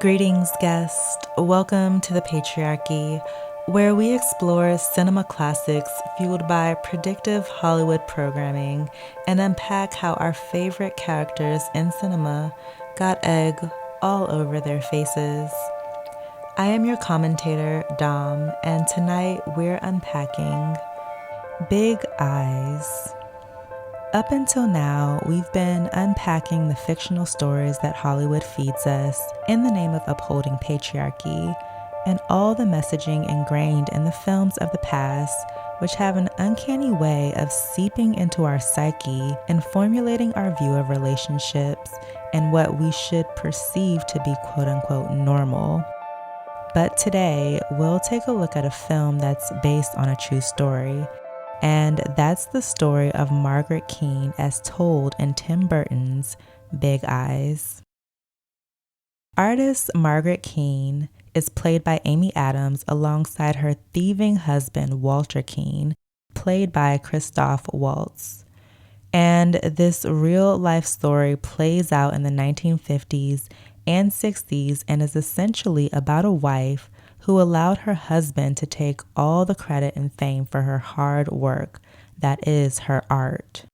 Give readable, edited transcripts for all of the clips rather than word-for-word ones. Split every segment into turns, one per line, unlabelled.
Greetings, guest. Welcome to the patriarchy, where we explore cinema classics fueled by predictive Hollywood programming and unpack how our favorite characters in cinema got egg all over their faces. I am your commentator, Dom, and tonight we're unpacking Big Eyes. Up until now, we've been unpacking the fictional stories that Hollywood feeds us in the name of upholding patriarchy and all the messaging ingrained in the films of the past, which have an uncanny way of seeping into our psyche and formulating our view of relationships and what we should perceive to be quote-unquote normal. But today, we'll take a look at a film that's based on a true story. And that's the story of Margaret Keane as told in Tim Burton's Big Eyes. Artist Margaret Keane is played by Amy Adams alongside her thieving husband Walter Keane, played by Christoph Waltz. And this real-life story plays out in the 1950s and 60s and is essentially about a wife who allowed her husband to take all the credit and fame for her hard work, that is, her art.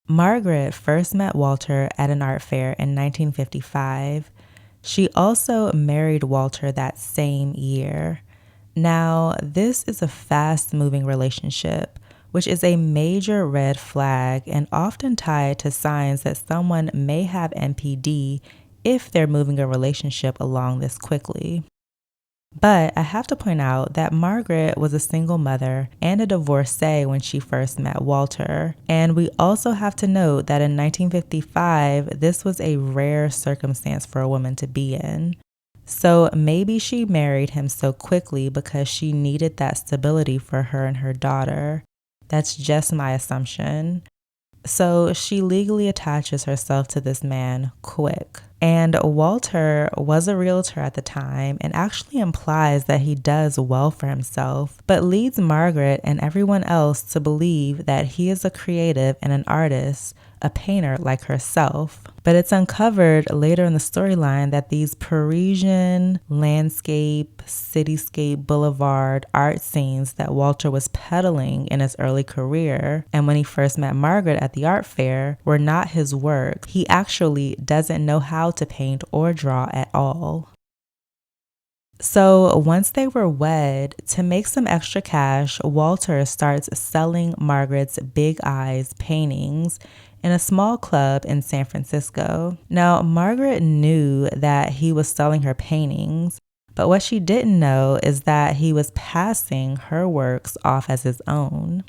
Margaret first met Walter at an art fair in 1955. She also married Walter that same year. Now, this is a fast-moving relationship, which is a major red flag and often tied to signs that someone may have NPD if they're moving a relationship along this quickly. But I have to point out that Margaret was a single mother and a divorcee when she first met Walter. And we also have to note that in 1955, this was a rare circumstance for a woman to be in. So maybe she married him so quickly because she needed that stability for her and her daughter. That's just my assumption. So she legally attaches herself to this man quick. And Walter was a realtor at the time and actually implies that he does well for himself, but leads Margaret and everyone else to believe that he is a creative and an artist, a painter like herself. But it's uncovered later in the storyline that these Parisian landscape, cityscape, boulevard art scenes that Walter was peddling in his early career, and when he first met Margaret at the art fair, were not his work. He actually doesn't know how to paint or draw at all. So once they were wed, to make some extra cash, Walter starts selling Margaret's Big Eyes paintings in a small club in San Francisco. Now, Margaret knew that he was selling her paintings, but what she didn't know is that he was passing her works off as his own.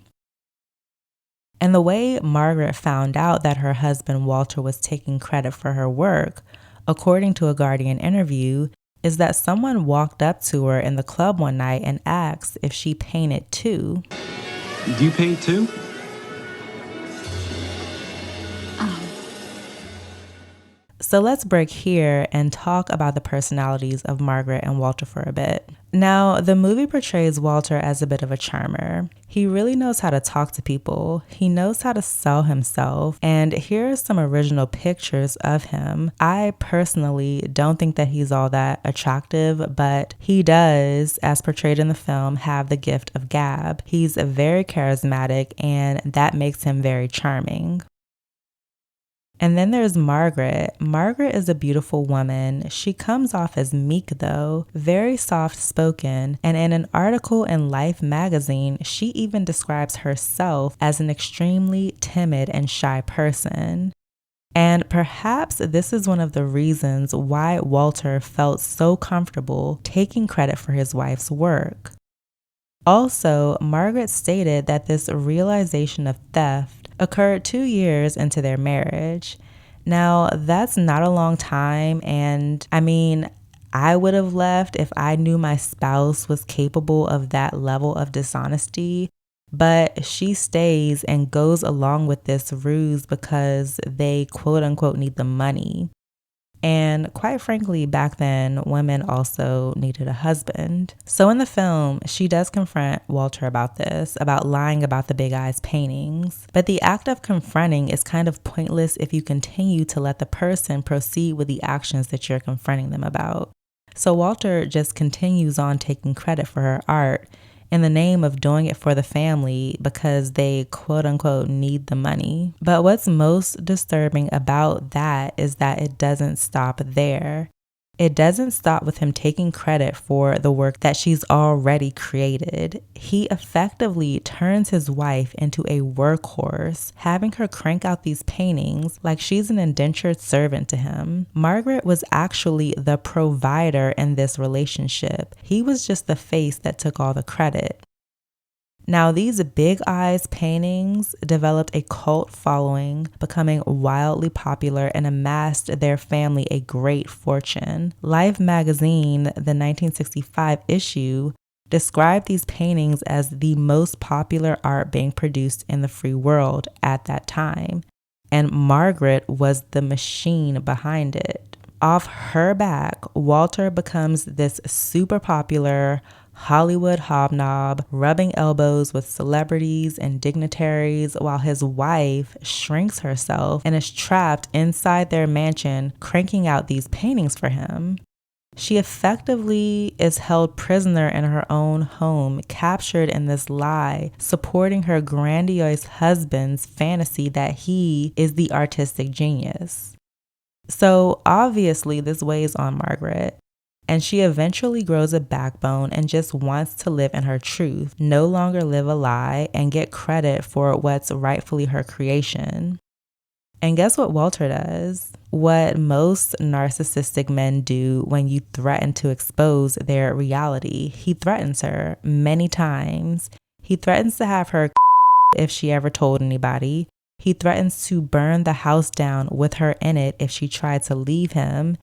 And the way Margaret found out that her husband Walter was taking credit for her work, according to a Guardian interview, is that someone walked up to her in the club one night and asked if she painted too.
Do you paint too?
So let's break here and talk about the personalities of Margaret and Walter for a bit. Now, the movie portrays Walter as a bit of a charmer. He really knows how to talk to people. He knows how to sell himself. And here are some original pictures of him. I personally don't think that he's all that attractive, but he does, as portrayed in the film, have the gift of gab. He's very charismatic, and that makes him very charming. And then there's Margaret. Margaret is a beautiful woman. She comes off as meek though, very soft-spoken, and in an article in Life magazine, she even describes herself as an extremely timid and shy person. And perhaps this is one of the reasons why Walter felt so comfortable taking credit for his wife's work. Also, Margaret stated that this realization of theft occurred 2 years into their marriage. Now, that's not a long time, and I would have left if I knew my spouse was capable of that level of dishonesty, but she stays and goes along with this ruse because they quote unquote need the money. And quite frankly, back then, women also needed a husband. So in the film, she does confront Walter about this, about lying about the Big Eyes paintings. But the act of confronting is kind of pointless if you continue to let the person proceed with the actions that you're confronting them about. So Walter just continues on taking credit for her art in the name of doing it for the family because they quote unquote need the money. But what's most disturbing about that is that it doesn't stop there. It doesn't stop with him taking credit for the work that she's already created. He effectively turns his wife into a workhorse, having her crank out these paintings like she's an indentured servant to him. Margaret was actually the provider in this relationship. He was just the face that took all the credit. Now, these Big Eyes paintings developed a cult following, becoming wildly popular and amassed their family a great fortune. Life magazine, the 1965 issue, described these paintings as the most popular art being produced in the free world at that time. And Margaret was the machine behind it. Off her back, Walter becomes this super popular Hollywood hobnob, rubbing elbows with celebrities and dignitaries while his wife shrinks herself and is trapped inside their mansion, cranking out these paintings for him. She effectively is held prisoner in her own home, captured in this lie, supporting her grandiose husband's fantasy that he is the artistic genius. So obviously this weighs on Margaret. And she eventually grows a backbone and just wants to live in her truth, no longer live a lie, and get credit for what's rightfully her creation. And guess what Walter does? What most narcissistic men do when you threaten to expose their reality. He threatens her many times. He threatens to have her if she ever told anybody. He threatens to burn the house down with her in it if she tried to leave him.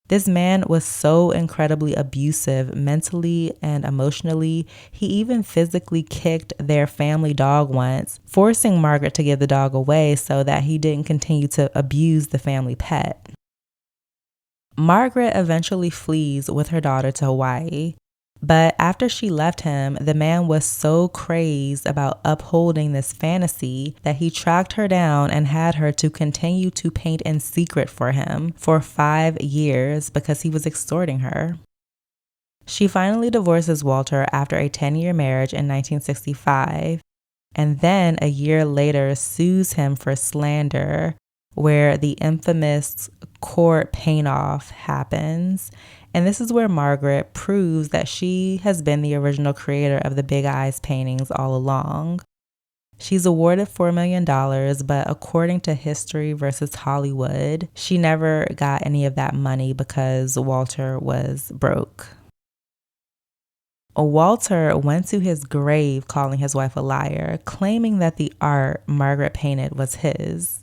This man was so incredibly abusive mentally and emotionally. He even physically kicked their family dog once, forcing Margaret to give the dog away so that he didn't continue to abuse the family pet. Margaret eventually flees with her daughter to Hawaii. But after she left him, the man was so crazed about upholding this fantasy that he tracked her down and had her to continue to paint in secret for him for 5 years because he was extorting her. She finally divorces Walter after a 10-year marriage in 1965, and then a year later sues him for slander, where the infamous court paint-off happens. And this is where Margaret proves that she has been the original creator of the Big Eyes paintings all along. She's awarded $4 million, but according to History versus Hollywood, she never got any of that money because Walter was broke. Walter went to his grave calling his wife a liar, claiming that the art Margaret painted was his.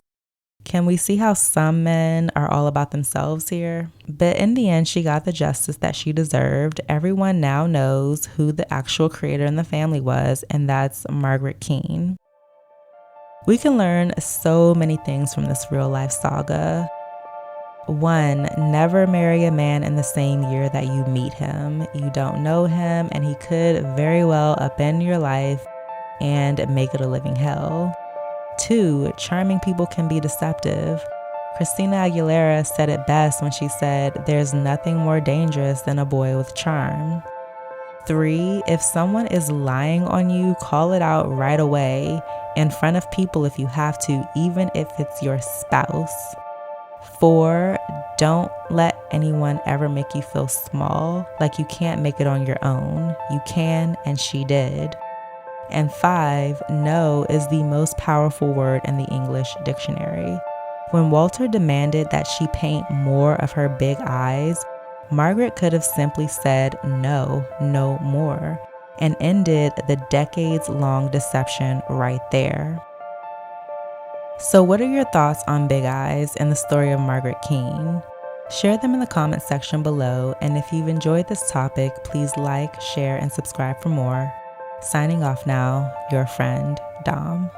Can we see how some men are all about themselves here? But in the end, she got the justice that she deserved. Everyone now knows who the actual creator in the family was, and that's Margaret Keane. We can learn so many things from this real life saga. 1, never marry a man in the same year that you meet him. You don't know him, and he could very well upend your life and make it a living hell. 2, charming people can be deceptive. Christina Aguilera said it best when she said, "There's nothing more dangerous than a boy with charm." 3, if someone is lying on you, call it out right away, in front of people if you have to, even if it's your spouse. 4, don't let anyone ever make you feel small, like you can't make it on your own. You can, and she did. And 5, no is the most powerful word in the English dictionary. When Walter demanded that she paint more of her big eyes, Margaret could have simply said no more, and ended the decades-long deception right there. So what are your thoughts on Big Eyes and the story of Margaret Keane? Share them in the comments section below, and if you've enjoyed this topic, please like, share, and subscribe for more. Signing off now, your friend, Dom.